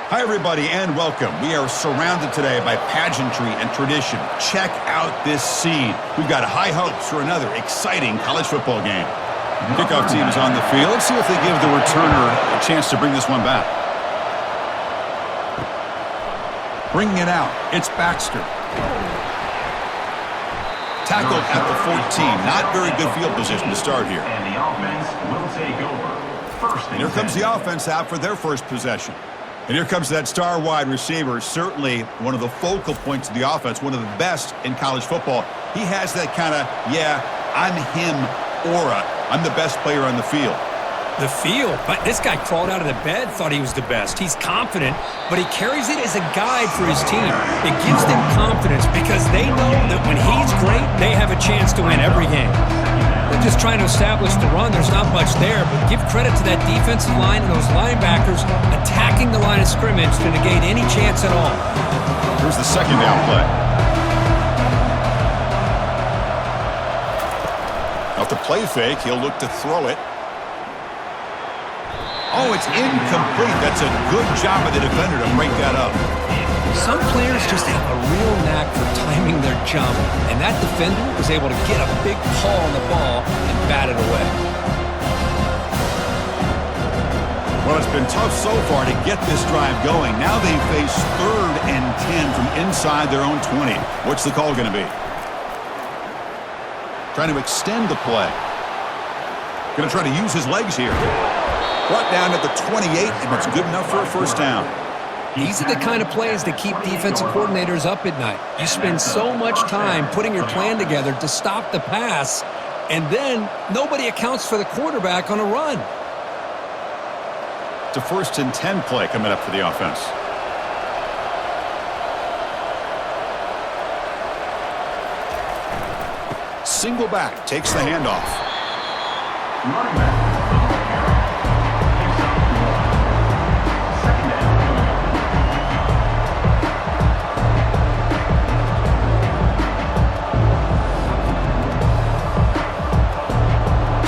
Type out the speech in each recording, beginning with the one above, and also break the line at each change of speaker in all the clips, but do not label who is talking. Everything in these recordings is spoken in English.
Hi, everybody, and welcome. We are surrounded today by pageantry and tradition. Check out this scene. We've got high hopes for another exciting college football game. Kickoff team is on the field. Let's see if they give the returner a chance to bring this one back. Bringing it out, it's Baxter. Tackled at the 14. Not very good field position to start here.
And the offense will take over.
And here comes the offense out for their first possession. And here comes that star wide receiver, certainly one of the focal points of the offense, one of the best in college football. He has that kind of, yeah, I'm him aura. I'm the best player on the field.
The field? But this guy crawled out of the bed, thought he was the best. He's confident, but he carries it as a guide for his team. It gives them confidence because they know that when he's great, they have a chance to win every game. They're just trying to establish the run. There's not much there, but give credit to that defensive line and those linebackers attacking the line of scrimmage to negate any chance at all.
Here's the second down play. Off the play fake, he'll look to throw it. Oh, it's incomplete. That's a good job of the defender to break that up.
Some players just have a real knack for timing their jump, and that defender was able to get a big paw on the ball and bat it away.
Well, it's been tough so far to get this drive going. Now they face 3rd and 10 from inside their own 20. What's the call going to be? Trying to extend the play. Going to try to use his legs here. Brought down at the 28, and it's good enough for a first down.
These are the kind of plays that keep defensive coordinators up at night. You spend so much time putting your plan together to stop the pass, and then nobody accounts for the quarterback on a run.
It's a 1st and 10 play coming up for the offense. Single back, takes the handoff.
Running back.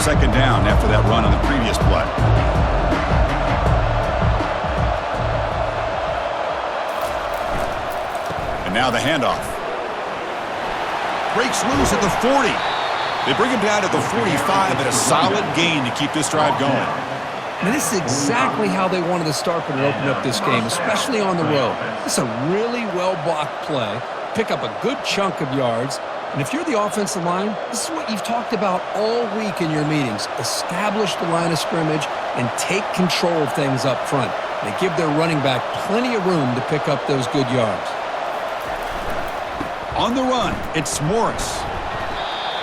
Second down after that run on the previous play. And now the handoff. Breaks loose at the 40. They bring him down at the 45, and a solid gain to keep this drive going.
I mean, this is exactly how they wanted to start when they opened up this game, especially on the road. This is a really well-blocked play. Pick up a good chunk of yards. And if you're the offensive line, this is what you've talked about all week in your meetings. Establish the line of scrimmage and take control of things up front. They give their running back plenty of room to pick up those good yards.
On the run, it's Morris.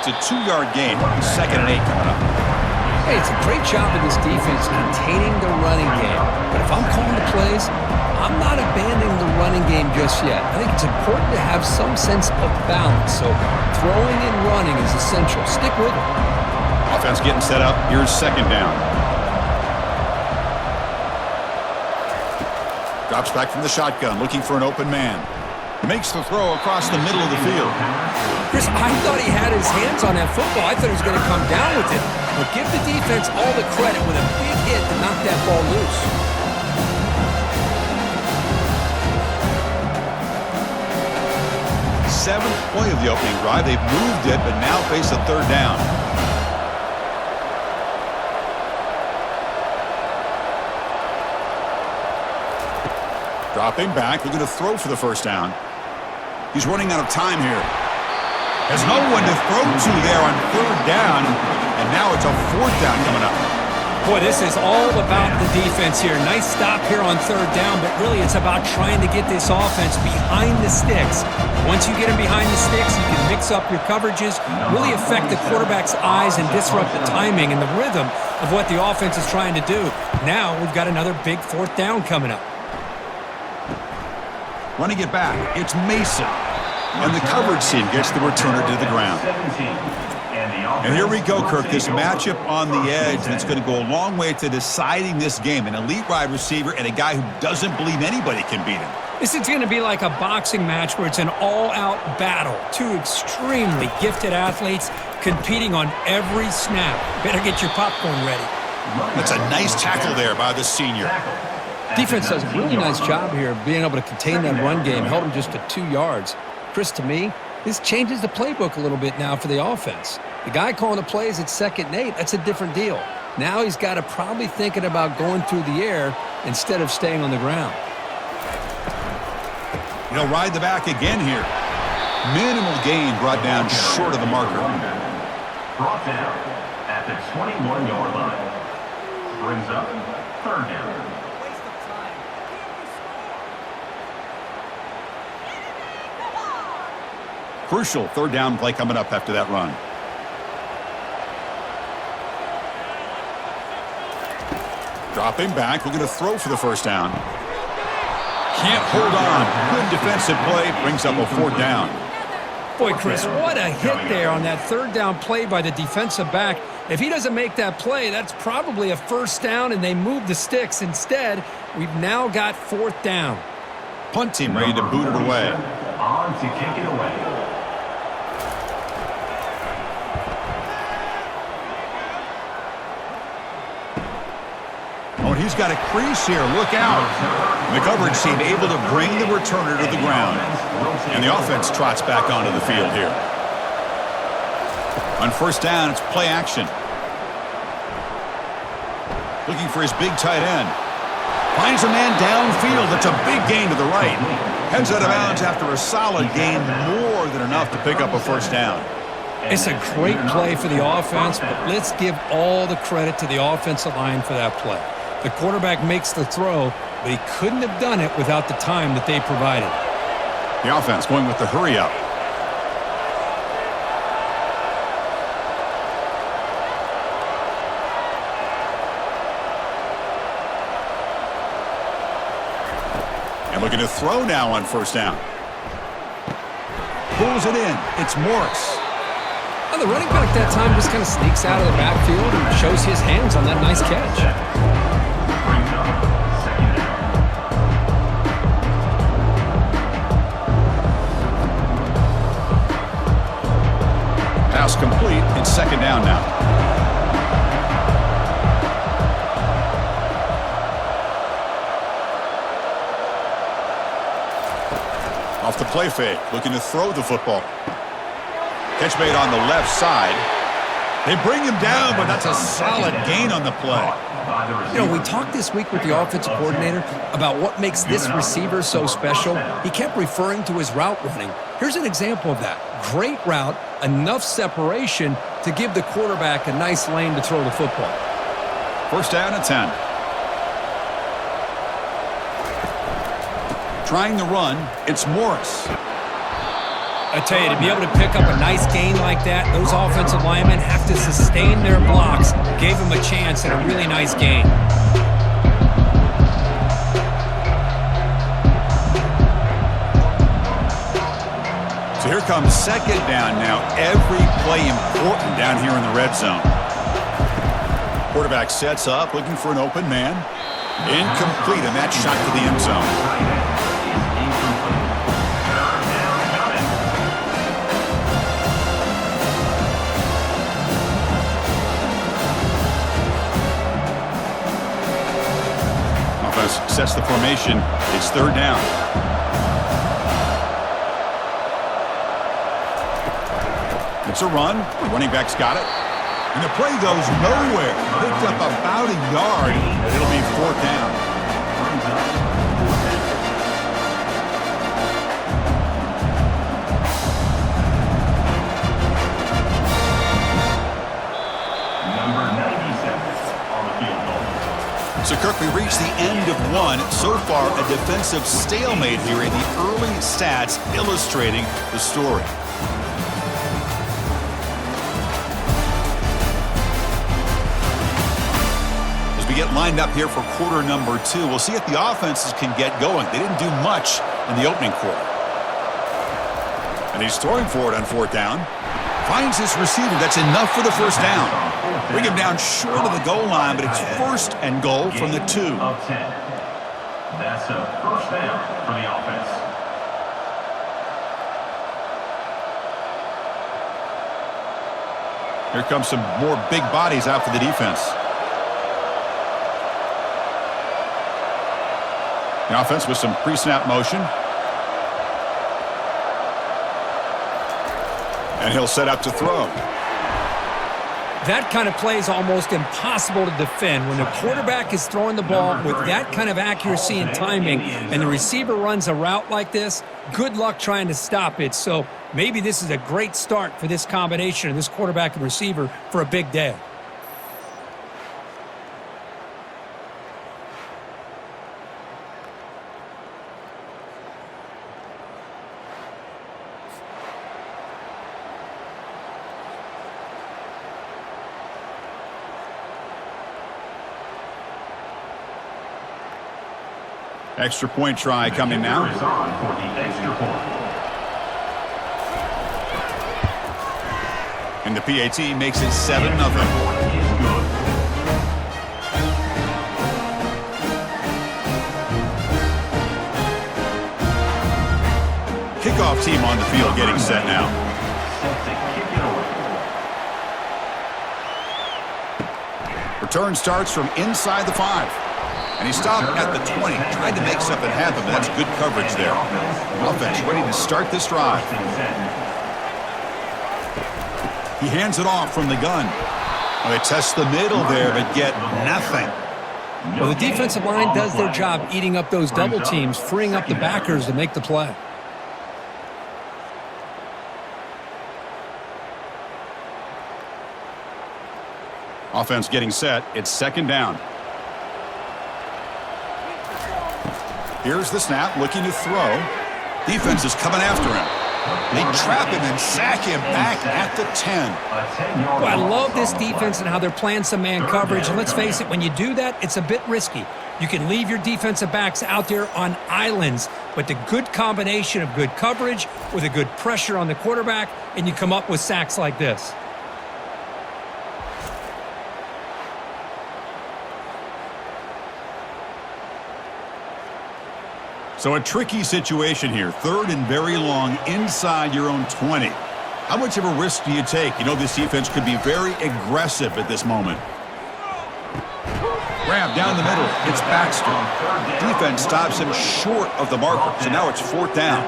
It's a 2-yard gain. 2nd and 8 coming up.
Hey, it's a great job of this defense containing the running game. But if I'm calling the plays, I'm not abandoning the running game just yet. I think it's important to have some sense of balance. So throwing and running is essential. Stick with it.
Offense getting set up. Here's 2nd down. Drops back from the shotgun, looking for an open man. Makes the throw across the middle of the field.
Chris, I thought he had his hands on that football. I thought he was going to come down with it. But give the defense all the credit with a big hit to knock that ball loose.
Seventh play of the opening drive. They've moved it, but now face a 3rd down. Dropping back, looking to throw for the first down. He's running out of time here. There's no one to throw to there on 3rd down, and now it's a 4th down coming up.
Boy, this is all about the defense here. Nice stop here on 3rd down, but really it's about trying to get this offense behind the sticks. Once you get them behind the sticks, you can mix up your coverages, really affect the quarterback's eyes and disrupt the timing and the rhythm of what the offense is trying to do. Now we've got another big 4th down coming up.
Running it back, it's Mason. And the coverage team gets the returner to the ground. And here we go, Kirk, this matchup on the edge that's going to go a long way to deciding this game. An elite wide receiver and a guy who doesn't believe anybody can beat him.
This is going to be like a boxing match where it's an all-out battle. 2 extremely gifted athletes competing on every snap. Better get your popcorn ready.
That's a nice tackle there by the senior.
Defense does a really nice job here of being able to contain that run game, held him just to 2 yards. Chris, to me, this changes the playbook a little bit now for the offense. The guy calling the plays at 2nd and 8, that's a different deal. Now he's got to probably thinking about going through the air instead of staying on the ground.
He'll ride the back again here. Minimal gain brought down short of the marker.
Brought down at the 21-yard line. Brings up 3rd down.
Crucial 3rd down play coming up after that run. Dropping back, looking to throw for the 1st down. Can't hold on. Good defensive play, brings up a 4th down.
Boy, Chris, what a hit there on that 3rd down play by the defensive back. If he doesn't make that play, that's probably a 1st down, and they move the sticks. Instead, we've now got 4th down.
Punt team ready to boot it away.
On to kick it away.
Oh, and he's got a crease here. Look out. The coverage team able to bring the returner to the ground. And the offense trots back onto the field here. On 1st down, it's play action. Looking for his big tight end. Finds a man downfield. That's a big gain to the right. Heads out of bounds after a solid gain, more than enough to pick up a 1st down.
It's a great play for the offense, but let's give all the credit to the offensive line for that play. The quarterback makes the throw, but he couldn't have done it without the time that they provided.
The offense going with the hurry up. And looking to throw now on 1st down. Pulls it in. It's Morris.
And the running back that time just kind of sneaks out of the backfield and shows his hands on that nice catch.
Brings up 2nd down.
Pass complete. It's 2nd down now. Off the play fake, looking to throw the football. Catch made on the left side. They bring him down, but that's a solid gain on the play.
You know, we talked this week with the offensive coordinator about what makes this receiver so special. He kept referring to his route running. Here's an example of that. Great route, enough separation to give the quarterback a nice lane to throw the football.
1st down and 10. Trying the run, it's Morris.
I tell you, to be able to pick up a nice gain like that, those offensive linemen have to sustain their blocks. Gave him a chance and a really nice gain.
So here comes 2nd down now. Every play important down here in the red zone. Quarterback sets up, looking for an open man. Incomplete, and that shot to the end zone. Sets the formation. It's 3rd down. It's a run. The running back's got it. And the play goes nowhere. Picked up about a yard, and it'll be 4th down. So, Kirk, we reached the end of one. So far, a defensive stalemate here in the early stats illustrating the story. As we get lined up here for quarter number 2, we'll see if the offenses can get going. They didn't do much in the opening quarter. And he's throwing for it on 4th down. Finds his receiver. That's enough for the 1st down. Bring him down short of the goal line, but it's 1st and goal from the 2.
Of 10. That's a 1st down for the offense.
Here comes some more big bodies out for the defense. The offense with some pre-snap motion. And he'll set up to throw.
That kind of play is almost impossible to defend. When the quarterback is throwing the ball with that kind of accuracy and timing, and the receiver runs a route like this, good luck trying to stop it. So maybe this is a great start for this combination of this quarterback and receiver for a big day.
Extra point try coming now. And the PAT makes it 7-0. Kickoff team on the field getting set now. Return starts from inside the 5. And he stopped at the 20, tried to make something happen, but that's good coverage there. Offense ready to start this drive. He hands it off from the gun. Well, they test the middle there, but get nothing.
Well, the defensive line does their job eating up those double teams, freeing up the backers to make the play.
Offense getting set. It's 2nd down. Here's the snap, looking to throw. Defense is coming after him. They trap him and sack him back at the 10.
Well, I love this defense and how they're playing some man coverage. And let's face it, when you do that, it's a bit risky. You can leave your defensive backs out there on islands, but the good combination of good coverage with a good pressure on the quarterback, and you come up with sacks like this.
So a tricky situation here. 3rd and very long inside your own 20. How much of a risk do you take? You know this defense could be very aggressive at this moment. Grab down the middle. It's Baxter. Defense stops him short of the marker. So now it's 4th down.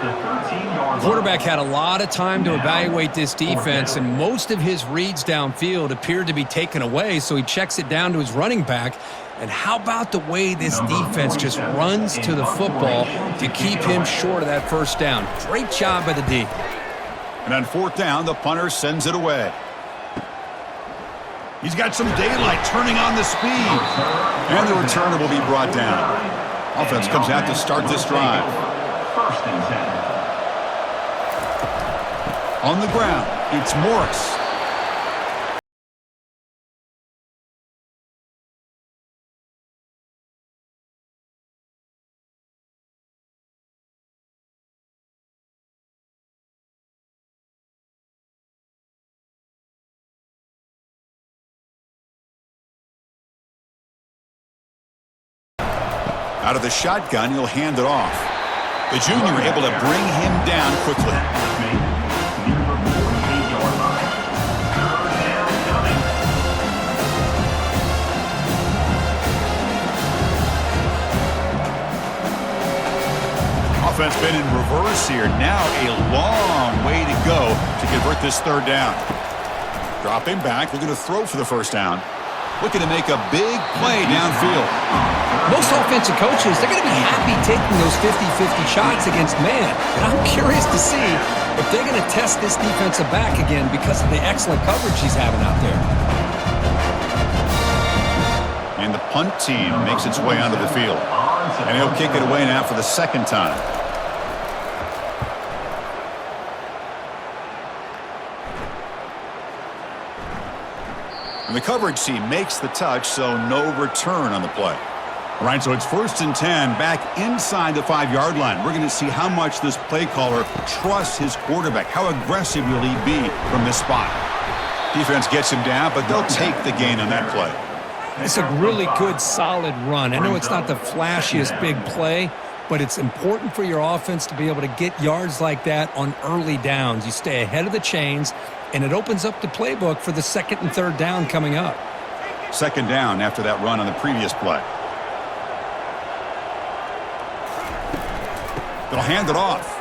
Quarterback had a lot of time to evaluate this defense, and most of his reads downfield appeared to be taken away, so he checks it down to his running back. And how about the way this defense just runs to the football to keep him short of that 1st down? Great job by the D.
And on 4th down, the punter sends it away. He's got some daylight turning on the speed. And the returner will be brought down. Offense comes out to start this drive.
1st and 10.
On the ground, it's Morris. Out of the shotgun, he'll hand it off. The junior able to bring him down quickly.
Near the 48-yard line. 3rd down coming.
Offense been in reverse here. Now a long way to go to convert this 3rd down. Dropping back, looking to throw for the 1st down. Looking to make a big play downfield.
Most offensive coaches, they're going to be happy taking those 50-50 shots against man. And I'm curious to see if they're going to test this defensive back again because of the excellent coverage he's having out there.
And the punt team makes its way onto the field. And he'll kick it away now for the 2nd time. And the coverage team makes the touch, so no return on the play. All right, so it's 1st and 10 back inside the 5-yard line. We're going to see how much this play caller trusts his quarterback. How aggressive will he be from this spot? Defense gets him down, but they'll take the gain on that play.
It's a really good, solid run. I know it's not the flashiest big play, but it's important for your offense to be able to get yards like that on early downs. You stay ahead of the chains, and it opens up the playbook for the 2nd and 3rd down coming up.
2nd down after that run on the previous play. They'll hand it off.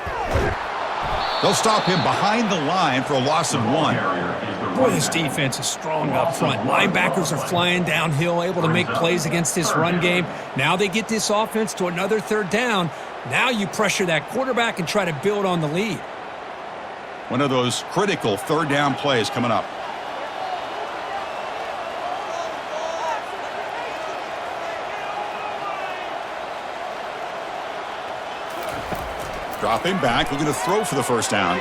They'll stop him behind the line for a loss of 1.
Boy, this defense is strong up front. Linebackers are flying downhill, able to make plays against this run game. Now they get this offense to another 3rd down. Now you pressure that quarterback and try to build on the lead.
One of those critical 3rd down plays coming up. Dropping back, looking to throw for the 1st down.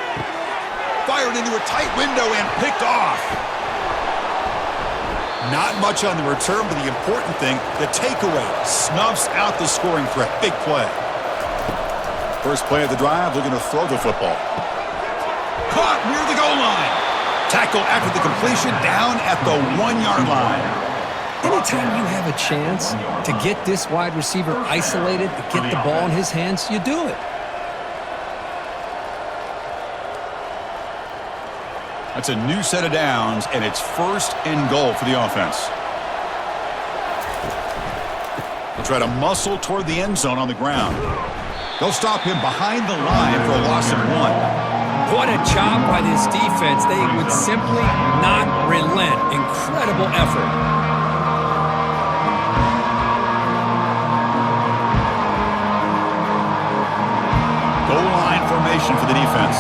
Fired into a tight window and picked off. Not much on the return, but the important thing, the takeaway, snuffs out the scoring threat. Big play. First play of the drive, looking to throw the football. Caught near the goal line. Tackle after the completion, down at the 1-yard line.
Anytime you have a chance to get this wide receiver isolated, to get the ball in his hands, you do it.
That's a new set of downs, and it's 1st and goal for the offense. They'll try to muscle toward the end zone on the ground. They'll stop him behind the line for a loss of 1.
What a job by this defense. They would simply not relent. Incredible effort.
Goal line formation for the defense.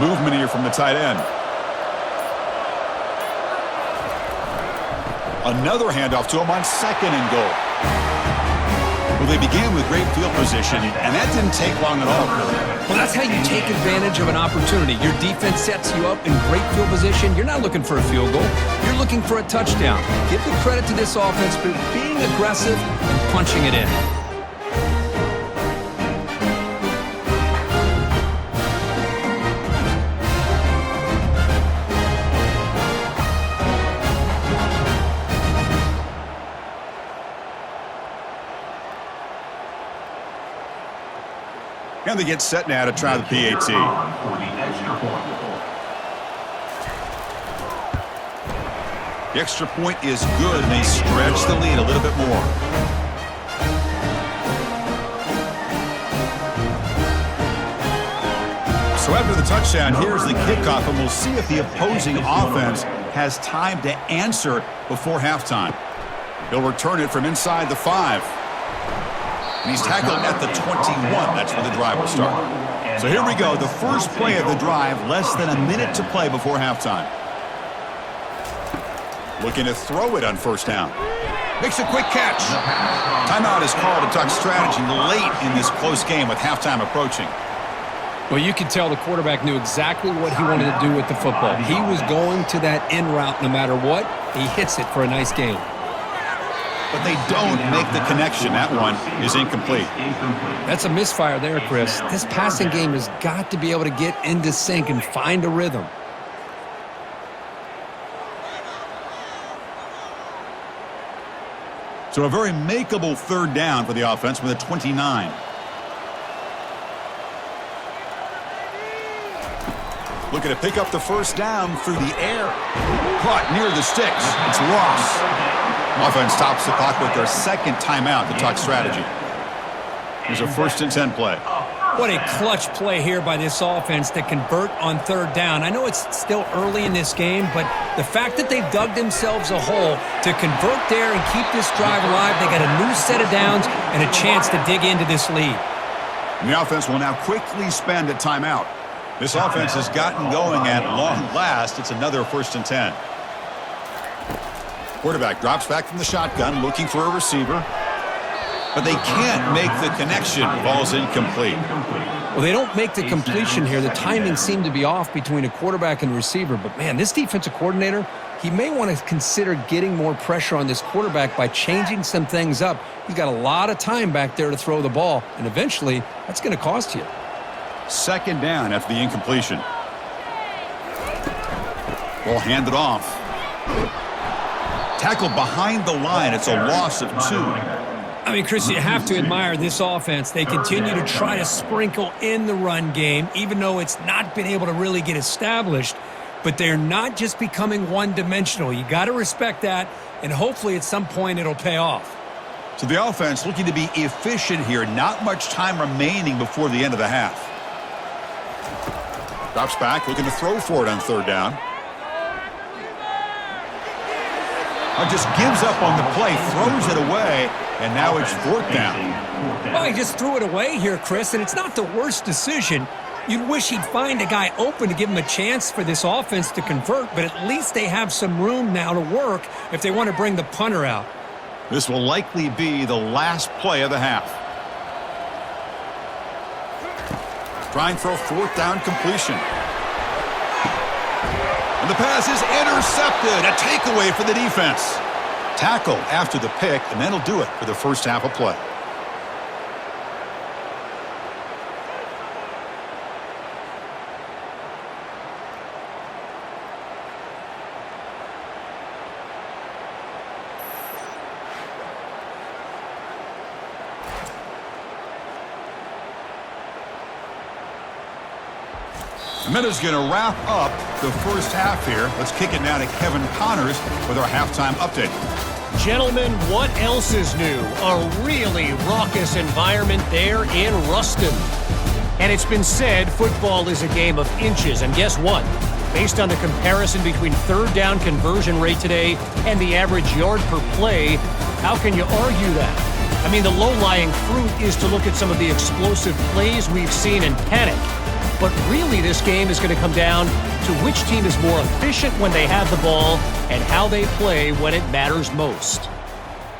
Movement here from the tight end. Another handoff to him on 2nd and goal. Well, they began with great field position, and that didn't take long at all.
Well, that's how you take advantage of an opportunity. Your defense sets you up in great field position. You're not looking for a field goal. You're looking for a touchdown. Give the credit to this offense for being aggressive and punching it in.
And they get set now to try the PAT. The extra point is good, and they stretch the lead a little bit more. So after the touchdown, here's the kickoff, and we'll see if the opposing offense has time to answer before halftime. He'll return it from inside the 5. And he's tackled at the 21. That's where the drive will start. So here we go. The first play of the drive, less than a minute to play before halftime. Looking to throw it on 1st down. Makes a quick catch. Timeout is called to talk strategy late in this close game with halftime approaching.
Well, you could tell the quarterback knew exactly what he wanted to do with the football. He was going to that in route no matter what. He hits it for a nice gain.
But they don't make the connection. That one is incomplete.
That's a misfire there, Chris. This passing game has got to be able to get into sync and find a rhythm.
So a very makeable 3rd down for the offense with a 29. Looking to pick up the 1st down through the air. Caught near the sticks. It's Ross. Offense stops the clock with their 2nd timeout to talk strategy. Here's a 1st and 10 play.
What a clutch play here by this offense to convert on 3rd down. I know it's still early in this game, but the fact that they've dug themselves a hole to convert there and keep this drive alive, they got a new set of downs and a chance to dig into this lead.
And the offense will now quickly spend a timeout. This offense has gotten going at long last. It's another 1st and 10. Quarterback drops back from the shotgun, looking for a receiver. But they can't make the connection. Ball's incomplete.
Well, they don't make the completion here. The timing seemed to be off between a quarterback and receiver. But, man, this defensive coordinator, he may want to consider getting more pressure on this quarterback by changing some things up. He's got a lot of time back there to throw the ball. And eventually, that's going to cost you.
2nd down after the incompletion. Ball handed off. Tackled behind the line. It's a loss of 2.
I mean, Chris, you have to admire this offense. They continue to try to sprinkle in the run game, even though it's not been able to really get established. But they're not just becoming one-dimensional. You got to respect that, and hopefully at some point it'll pay off.
So the offense looking to be efficient here. Not much time remaining before the end of the half. Drops back, looking to throw for it on third down. Just gives up on the play, throws it away, and now it's fourth down.
Well, he just threw it away here, Chris, and it's not the worst decision. You'd wish he'd find a guy open to give him a chance for this offense to convert, but at least they have some room now to work if they want to bring the punter out.
This will likely be the last play of the half. Trying for a fourth down completion. And the pass is intercepted. A takeaway for the defense. Tackle after the pick, and that'll do it for the first half of play. Minutes going to wrap up the first half here. Let's kick it now to Kevin Connors with our halftime update.
Gentlemen, what else is new? A really raucous environment there in Ruston. And it's been said football is a game of inches. And guess what? Based on the comparison between third down conversion rate today and the average yard per play, how can you argue that? I mean, the low-lying fruit is to look at some of the explosive plays we've seen in panic. But really, this game is going to come down to which team is more efficient when they have the ball and how they play when it matters most.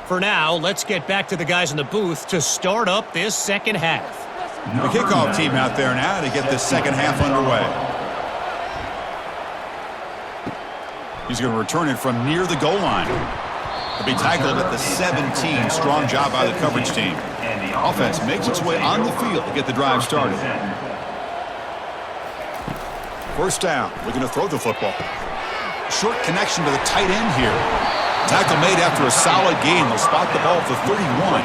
For now, let's get back to the guys in the booth to start up this second half.
The kickoff team out there now to get this second half underway. He's going to return it from near the goal line. He'll be tackled at the 17. Strong job by the coverage team. Offense makes its way on the field to get the drive started. First down, looking to throw the football. Short connection to the tight end here. Tackle made after a solid gain. They'll spot the ball at the 31.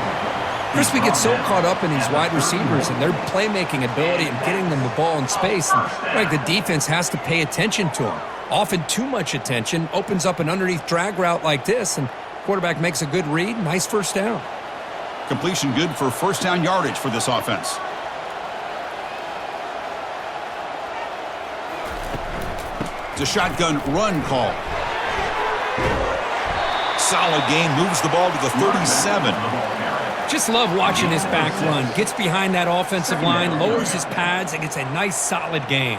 Chris, we get so caught up in these wide receivers and their playmaking ability and getting them the ball in space. And, like, the defense has to pay attention to them. Often too much attention opens up an underneath drag route like this, and quarterback makes a good read. Nice first down.
Completion good for first down yardage for this offense. It's a shotgun run call. Solid gain, moves the ball to the 37.
Just love watching this back run. Gets behind that offensive line, lowers his pads, and gets a nice solid gain.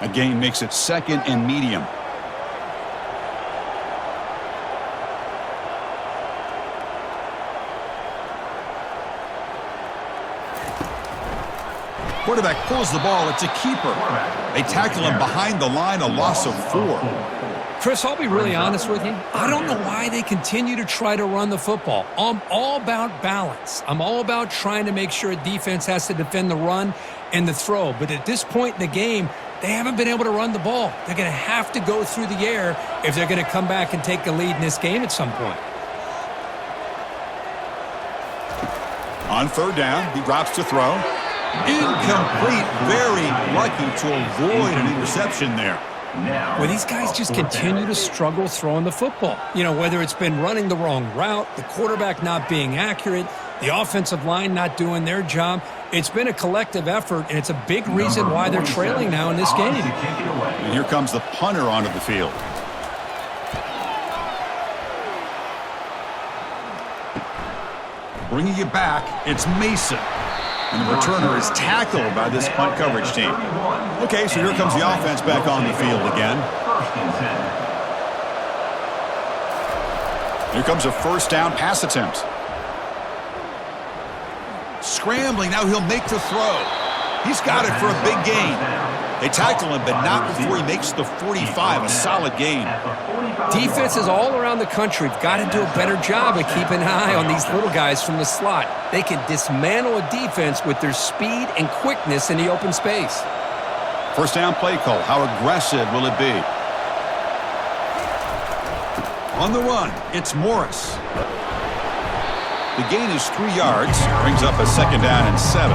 A gain makes it second and medium. Quarterback pulls the ball. It's a keeper. They tackle him behind the line, a loss of 4.
Chris, I'll be really honest with you. I don't know why they continue to try to run the football. I'm all about balance. I'm all about trying to make sure a defense has to defend the run and the throw. But at this point in the game, they haven't been able to run the ball. They're going to have to go through the air if they're going to come back and take the lead in this game at some point.
On third down, he drops to throw. Incomplete. Very lucky to avoid an interception there.
Well, these guys just continue to struggle throwing the football. You know, whether it's been running the wrong route, the quarterback not being accurate, the offensive line not doing their job. It's been a collective effort, and it's a big reason why they're trailing now in this game.
And here comes the punter onto the field. Bringing it back, it's Mason. And the returner is tackled by this punt coverage team. Okay, so here comes the offense back on the field again. Here comes a first down pass attempt. Scrambling, now he'll make the throw. He's got it for a big gain. They tackle him, but not before he makes the 45, a solid gain.
Defenses all around the country have got to do a better job of keeping an eye on these little guys from the slot. They can dismantle a defense with their speed and quickness in the open space.
First down play call. How aggressive will it be? On the run, it's Morris. The gain is 3 yards, brings up a second down and 7.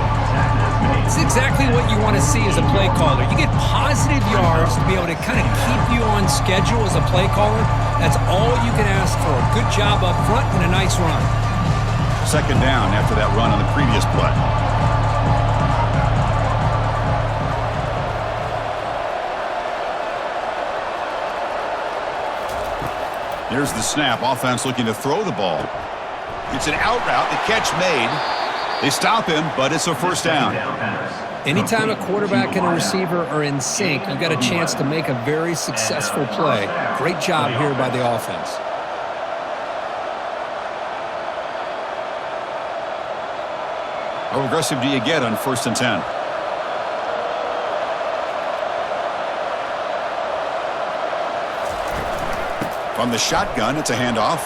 It's exactly what you want to see as a play caller. You get positive yards to be able to to kind of keep you on schedule as a play caller, that's all you can ask for. A good job up front and a nice run.
Second down after that run on the previous play. Here's the snap. Offense looking to throw the ball. It's an out route. The catch made. They stop him, but it's a first down.
Anytime a quarterback and a receiver are in sync, you've got a chance to make a very successful play. Great job here by the offense.
How aggressive do you get on 1st and 10? From the shotgun, it's a handoff.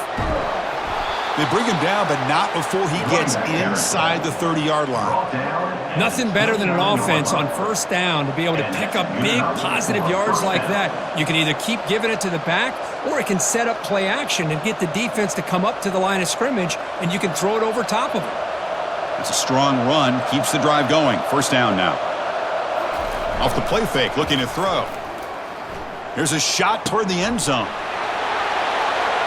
They bring him down, but not before he gets inside the 30-yard line.
Nothing better than an offense on 1st down to be able to pick up big positive yards like that. You can either keep giving it to the back, or it can set up play action and get the defense to come up to the line of scrimmage, and you can throw it over top of it.
It's a strong run, keeps the drive going. 1st down now. Off the play fake, looking to throw. Here's a shot toward the end zone.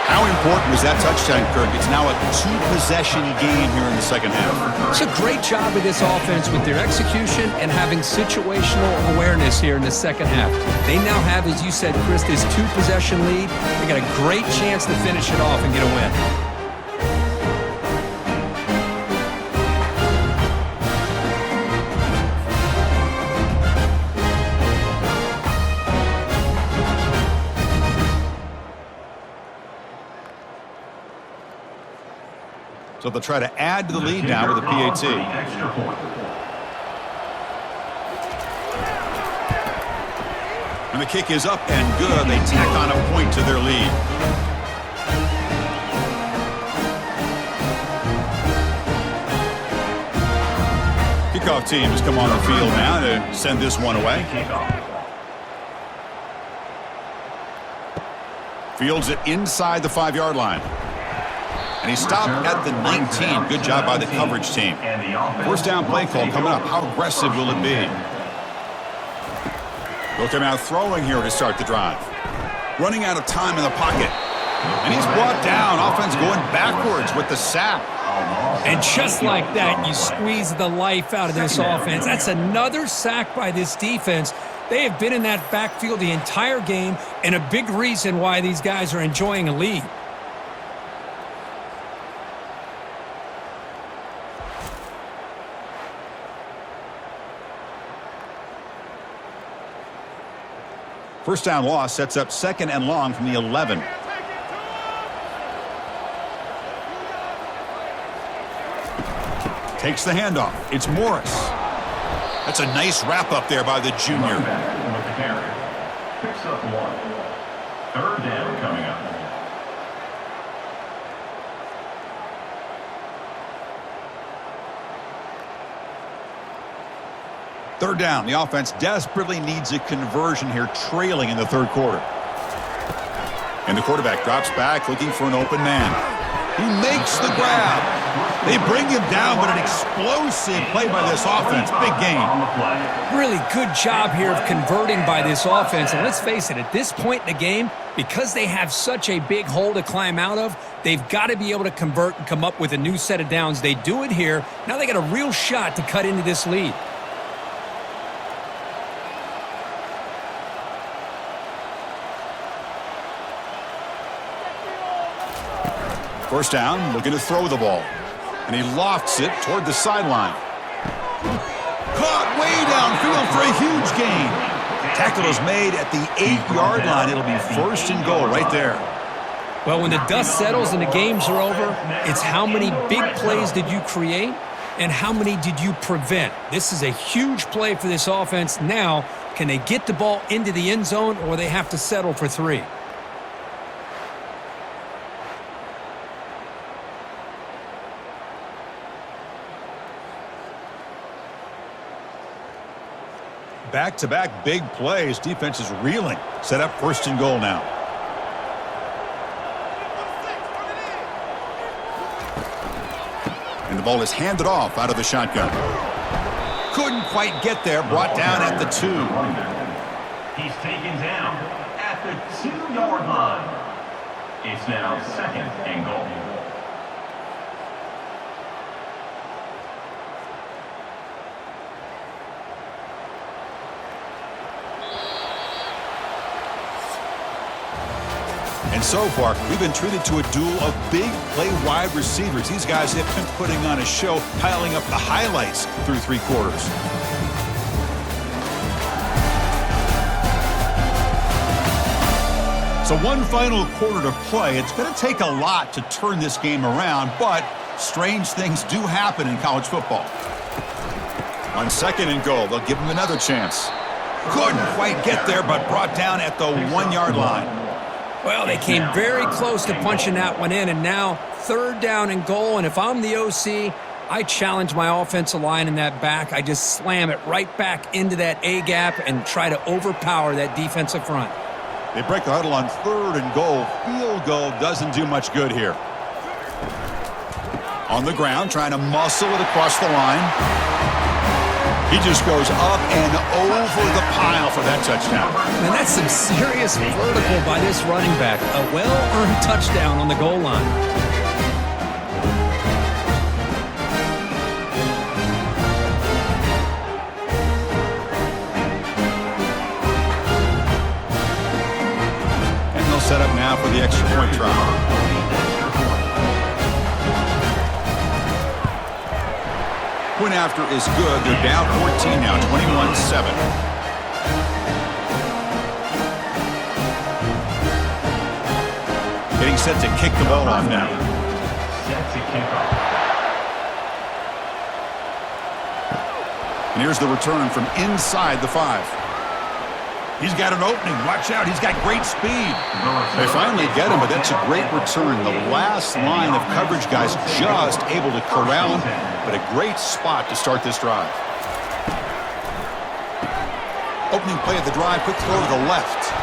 How important was that touchdown, Kirk? It's now a 2-possession game here in the second half.
It's a great job of this offense with their execution and having situational awareness here in the second half. They now have, as you said, Chris, this 2-possession lead. They got a great chance to finish it off and get a win.
So they'll try to add to the lead now with a PAT. And the kick is up and good. They tack on a point to their lead. Kickoff team has come on the field now to send this one away. Fields it inside the 5-yard line. And he stopped at the 19. Good job by the coverage team. 1st down play call coming up. How aggressive will it be? They'll come out throwing here to start the drive. Running out of time in the pocket. And he's brought down. Offense going backwards with the sack.
And just like that, you squeeze the life out of this offense. That's another sack by this defense. They have been in that backfield the entire game, and a big reason why these guys are enjoying a lead.
First down loss sets up 2nd and long from the 11. Takes the handoff. It's Morris. That's a nice wrap up there by the junior.
Picks up 1. 3rd down coming up.
Third down. The offense desperately needs a conversion here, trailing in the 3rd quarter. And the quarterback drops back, looking for an open man. He makes the grab. They bring him down, but an explosive play by this offense. Big game.
Really good job here of converting by this offense. And let's face it, at this point in the game, because they have such a big hole to climb out of, they've got to be able to convert and come up with a new set of downs. They do it here. Now they got a real shot to cut into this lead.
First down, looking to throw the ball. And he lofts it toward the sideline. Caught way downfield for a huge gain. Tackle is made at the 8-yard line. It'll be 1st and goal right there.
Well, when the dust settles and the games are over, it's how many big plays did you create and how many did you prevent. This is a huge play for this offense. Now, can they get the ball into the end zone, or they have to settle for 3?
Back-to-back big plays. Defense is reeling. Set up 1st and goal now. And the ball is handed off out of the shotgun. Couldn't quite get there. Brought down at the 2.
He's taken second down at the 2-yard line. It's now 2nd and goal.
And so far, we've been treated to a duel of big play wide receivers. These guys have been putting on a show, piling up the highlights through 3 quarters. So one final quarter to play. It's going to take a lot to turn this game around, but strange things do happen in college football. On 2nd and goal, they'll give him another chance. Couldn't quite get there, but brought down at the 1-yard line.
Well, they came very close to punching that one in, and now 3rd down and goal. And if I'm the OC, I challenge my offensive line in that back. I just slam it right back into that A-gap and try to overpower that defensive front.
They break the huddle on 3rd and goal. Field goal doesn't do much good here. On the ground, trying to muscle it across the line. He just goes up and over the pile for that touchdown.
And that's some serious vertical by this running back. A well-earned touchdown on the goal line.
And they'll set up now for the extra point try. Point after is good. They're down 14 now, 21-7. Getting set to kick the ball off now.
Set to kick off.
And here's the return from inside the 5. He's got an opening. Watch out. He's got great speed. They finally get him, but that's a great return. The last line of coverage guys just able to corral him, but a great spot to start this drive. Opening play of the drive, quick throw to the left.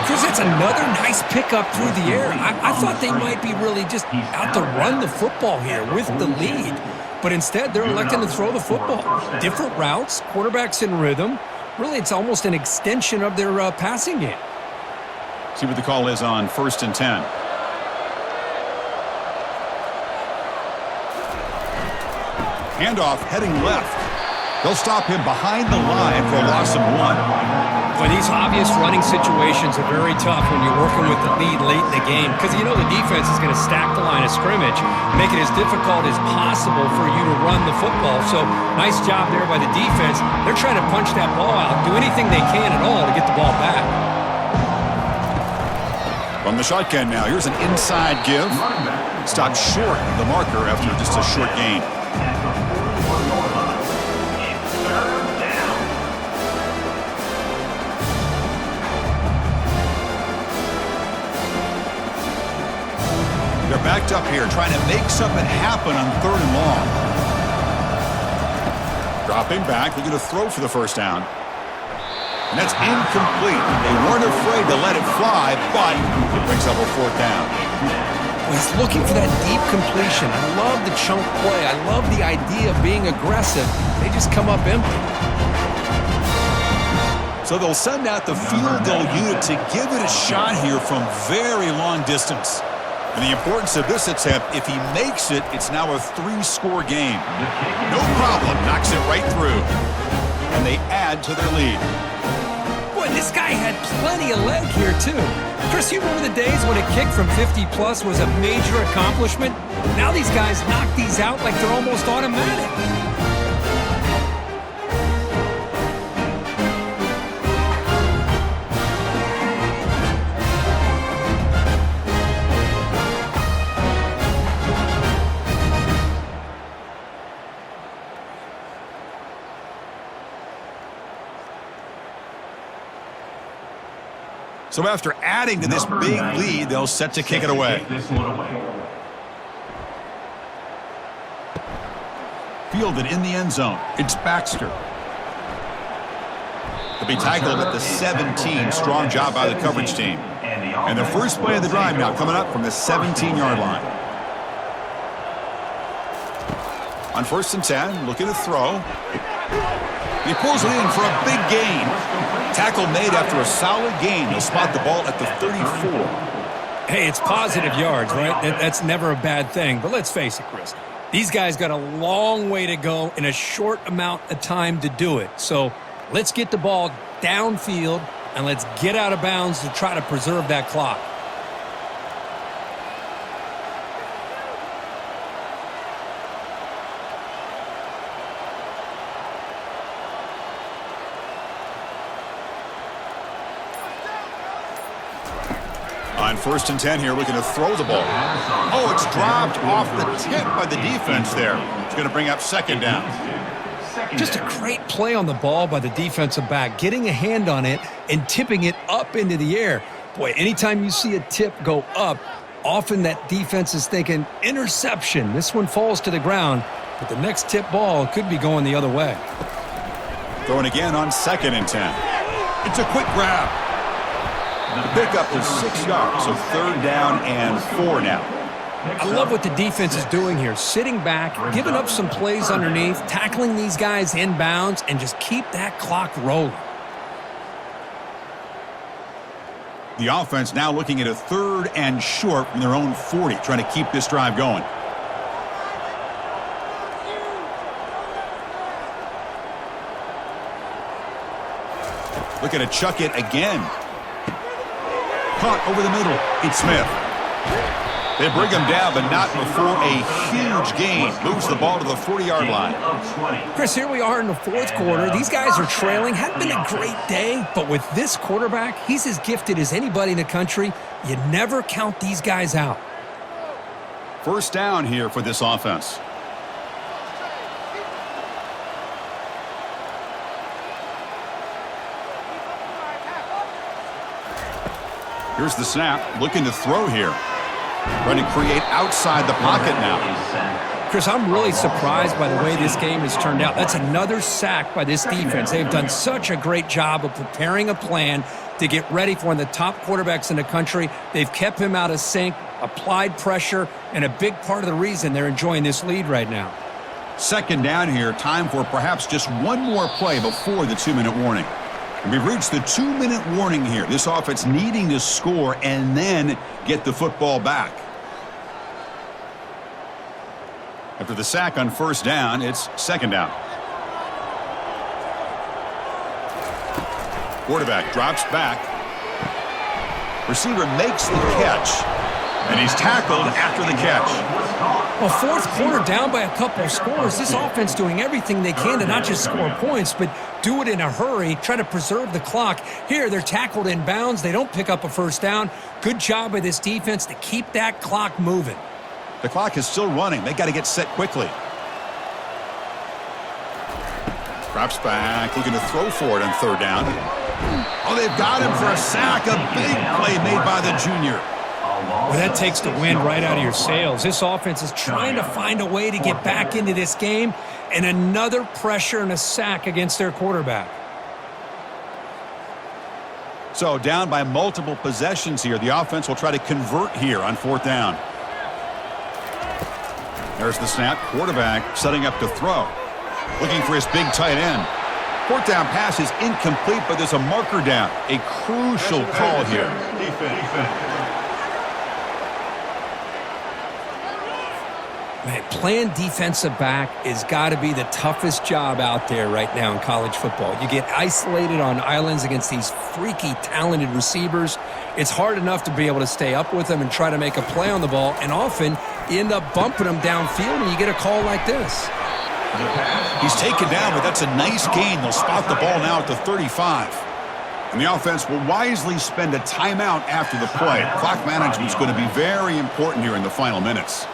Chris, that's another nice pickup through the air. I thought they might be really just out to run the football here with the lead. But instead, they're electing to throw the football. Different routes, quarterbacks in rhythm. Really, it's almost an extension of their passing game.
See what the call is on 1st and 10. Handoff heading left. They'll stop him behind the line for a loss of 1.
But these obvious running situations are very tough when you're working with the lead late in the game because you know the defense is going to stack the line of scrimmage, make it as difficult as possible for you to run the football. So nice job there by the defense. They're trying to punch that ball out, do anything they can at all to get the ball back.
From the shotgun now, here's an inside give. Stopped short of the marker after just a short gain. They're backed up here, trying to make something happen on 3rd and long. Dropping back, they're going to throw for the 1st down. And that's incomplete. They weren't afraid to let it fly, but it brings up a 4th down.
He's looking for that deep completion. I love the chunk play. I love the idea of being aggressive. They just come up empty.
So they'll send out the field goal unit to give it a shot here from very long distance. And the importance of this attempt, if he makes it, it's now a 3-score game. No problem, knocks it right through. And they add to their lead.
Boy, this guy had plenty of leg here, too. Chris, you remember the days when a kick from 50-plus was a major accomplishment? Now these guys knock these out like they're almost automatic.
So after adding to this big lead, they'll set to kick it away. Fielded in the end zone. It's Baxter. He'll be tackled at the 17. Strong job by the coverage team. And the first play of the drive now coming up from the 17-yard line. On 1st and 10, looking to throw. He pulls it in for a big gain. Tackle made after a solid gain. They'll spot the ball at the 34.
Hey, it's positive yards, right? That's never a bad thing. But let's face it, Chris. These guys got a long way to go in a short amount of time to do it. So let's get the ball downfield and let's get out of bounds to try to preserve that clock.
On 1st and 10 here, looking to throw the ball. Oh, it's dropped off the tip by the defense there. It's going to bring up 2nd down.
Just a great play on the ball by the defensive back, getting a hand on it and tipping it up into the air. Boy, anytime you see a tip go up, often that defense is thinking interception. This one falls to the ground, but the next tip ball could be going the other way.
Throwing again on 2nd and 10. It's a quick grab. The pickup is 6 yards, so 3rd down and 4 now.
I love what the defense is doing here, sitting back, giving up some plays underneath, tackling these guys inbounds, and just keep that clock rolling.
The offense now looking at a 3rd and short from their own 40, trying to keep this drive going. Looking to chuck it again. Caught over the middle. It's Smith. They bring him down, but not before a huge gain. Moves the ball to the 40-yard line.
Chris, here we are in the 4th quarter. These guys are trailing. Hadn't been a great day, but with this quarterback, he's as gifted as anybody in the country. You never count these guys out.
1st down here for this offense. Here's the snap, looking to throw here. Trying to create outside the pocket now.
Chris, I'm really surprised by the way this game has turned out. That's another sack by this defense. They've done such a great job of preparing a plan to get ready for one of the top quarterbacks in the country. They've kept him out of sync, applied pressure, and a big part of the reason they're enjoying this lead right now.
2nd down here, time for perhaps just one more play before the 2-minute warning. And we've reached the 2-minute warning here. This offense needing to score and then get the football back. After the sack on 1st down, it's 2nd down. Quarterback drops back. Receiver makes the catch. And he's tackled after the catch.
Well, 4th quarter down by a couple of scores. This offense doing everything they can to not just score points, but do it in a hurry, try to preserve the clock. Here, they're tackled in bounds. They don't pick up a 1st down. Good job by this defense to keep that clock moving.
The clock is still running. They got to get set quickly. Drops back, looking to throw for it on 3rd down. Oh, they've got him for a sack. A big play made by the junior.
Well, that takes the wind right out of your sails. This offense is trying to find a way to get back into this game, and another pressure and a sack against their quarterback.
So down by multiple possessions here. The offense will try to convert here on 4th down. There's the snap. Quarterback setting up to throw. Looking for his big tight end. 4th down pass is incomplete, but there's a marker down. A crucial call here.
Man, playing defensive back has got to be the toughest job out there right now in college football. You get isolated on islands against these freaky, talented receivers. It's hard enough to be able to stay up with them and try to make a play on the ball, and often you end up bumping them downfield and you get a call like this.
He's taken down, but that's a nice gain. They'll spot the ball now at the 35. And the offense will wisely spend a timeout after the play. Clock management is going to be very important here in the final minutes.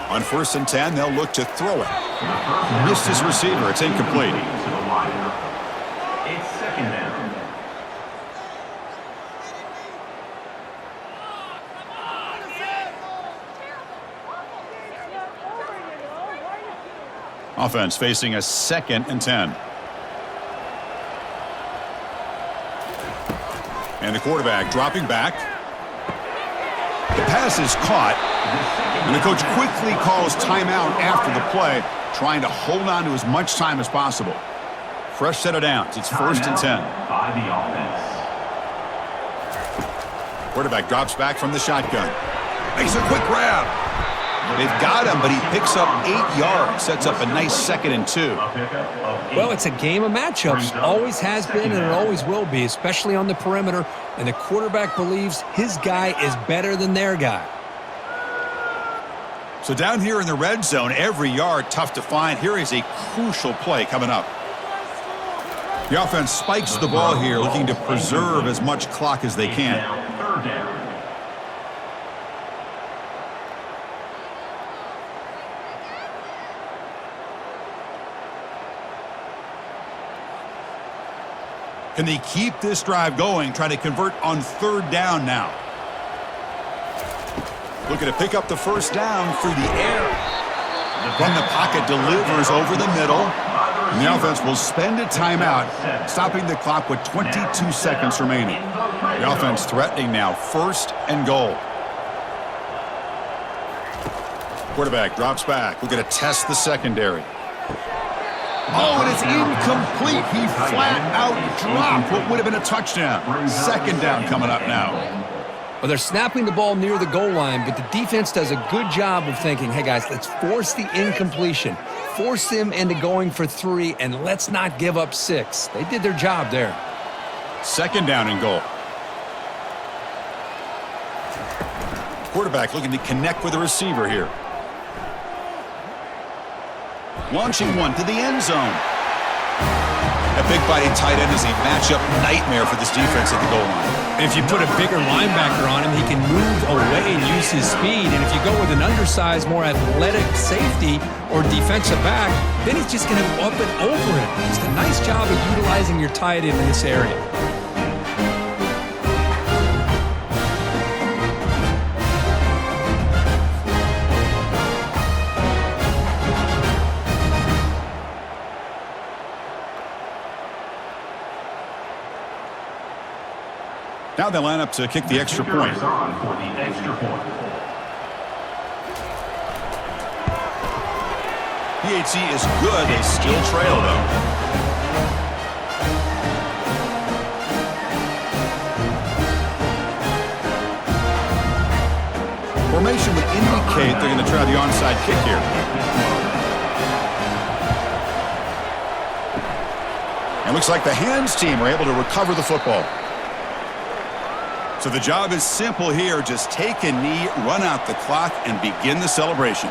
On 1st and 10, they'll look to throw it. Missed his receiver. It's incomplete.
It's 2nd down.
Offense facing a 2nd and 10. And the quarterback dropping back. The pass is caught. And the coach quickly calls timeout after the play, trying to hold on to as much time as possible. Fresh set of downs. It's 1st and 10.
By the offense.
Quarterback drops back from the shotgun. Makes a quick grab. They've got him, but he picks up 8 yards. Sets up a nice 2nd and 2.
Well, it's a game of matchups. Always has been and it always will be, especially on the perimeter. And the quarterback believes his guy is better than their guy.
So down here in the red zone, every yard tough to find. Here is a crucial play coming up. The offense spikes the ball here, looking to preserve as much clock as they can.
3rd down.
Can they keep this drive going, trying to convert on 3rd down now? Looking to pick up the 1st down through the air. From the pocket, delivers over the middle. And the offense will spend a timeout, stopping the clock with 22 seconds remaining. The offense threatening now, 1st and goal. Quarterback drops back. Looking to test the secondary. Oh, and it's incomplete. He flat out dropped what would have been a touchdown. 2nd down coming up now.
Well, they're snapping the ball near the goal line, but the defense does a good job of thinking, hey, guys, let's force the incompletion. Force them into going for 3, and let's not give up 6. They did their job there.
2nd down and goal. Quarterback looking to connect with the receiver here. Launching one to the end zone. A big body tight end is a matchup nightmare for this defense at the goal line.
And if you put a bigger linebacker on him, he can move away and use his speed. And if you go with an undersized, more athletic safety or defensive back, then he's just going to go up and over it. Just a nice job of utilizing your tight end in this area.
Now they line up to kick the extra point.
On for the extra point.
PHC is good. They still trail, though. Formation would indicate they're going to try the onside kick here. And looks like the hands team are able to recover the football. So the job is simple here. Just take a knee, run out the clock, and begin the celebration.